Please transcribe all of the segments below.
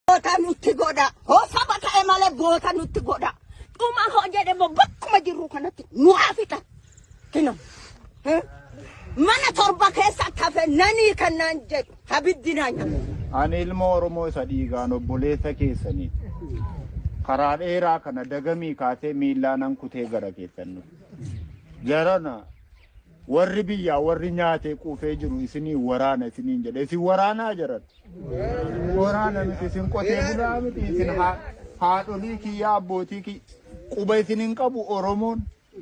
Goota nutti godha. Saba ta'e malee goota nutti godha. Dhuma hojjete bakkuma jirru kanatti nu hafita. Kino. Mana torba keessa tafe nani kannan jedhu abiddina nyaata. Ani ilma Oromoo isa dhiigaan obboleessa keessanii. Karaa dheeraa kana dagamii kaasee miillaan kutee gara keessan. Jarana warri biyyaa warri nyaatee quufee jiru isinii waraana isiniin jedhe isin waraanaa jiran. Waraana miti isin qotee bulaa miti isin haadholii kiyyaa abbootii kiyya quba isiniin qabu Oromoon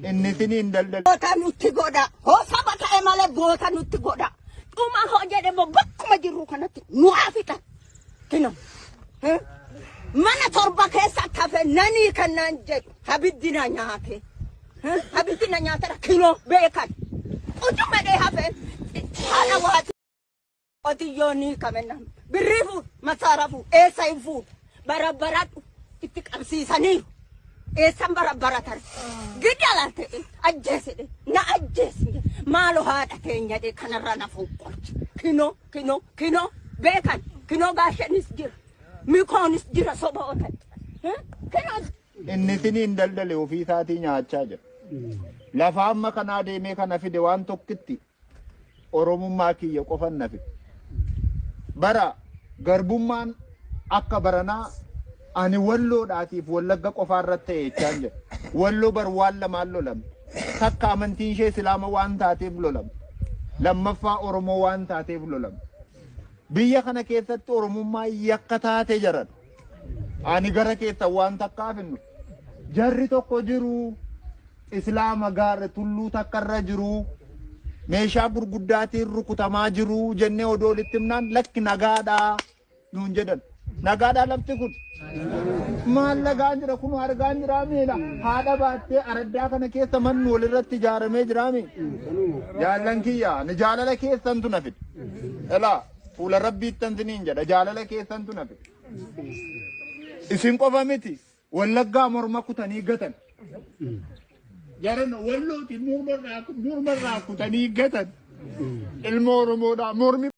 inni isiniin daldala. Goota nutti godha. Saba ta'e malee goota nutti godha. Dhuma hojjete bakkuma jirru kanatti nu hafita. Kino. Mana torba keessa tafe nani kannan jedhu abiddina nyaate. Abiddina nyaatera kino beekan. Ujuma dee hafe haadha waati. Otiyyoonii kamenna birrifu masaarafu eessa infuudha barabbaradhu itti qabsiisaniiru eessan barabbaratan gidala ta'e ajjeeside na ajjeesine maalo haadha keenya dee kanarra na fuuqqolche kino beekan kino gaashanis jira mikoonis jira soba otan kino inni isiniin daldale ofii isaatii nyaachaa jira lafa amma kanaa deemee kana fide waan tokkitti Oromummaa kiyya qofan na fide bara garbummaan akka baranaa ani walloodhaatiif wallagga qofaa irratti ta'e jechaan jira. Walloo bar waan lamaan lolame. Takka amantiin ishee Islaama waan taateef lolame. Lammaffaa Oromoo waan taateef lolame. Biyya kana keessatti Oromummaa yakka taate jiran. Ani gara keessa waan takkaaf hinnu. Jarri tokko jiru Islaama gaara tulluu takka irra jiru. Meeshaa gurguddaatiin rukutamaa jiru jennee odoo walitti himnaan lakki nagaadhaa nuun jedhan. Nagaadhaa lafti kun. Maal nagaan jira kun argaan jira miila. Haadha baattee araddaa kana keessa manni walirratti ijaaramee jira mi. Jaallan kiyya ni jaalala keessantu na fide. Elaa fuula rabbiittan siniin jedha jaalala keessantu na fide. Isin qofa miti wallaggaa morma kutanii gatan. Jarana wallootiin morma irraa kutanii gatan ilma Oromoodhaa mormi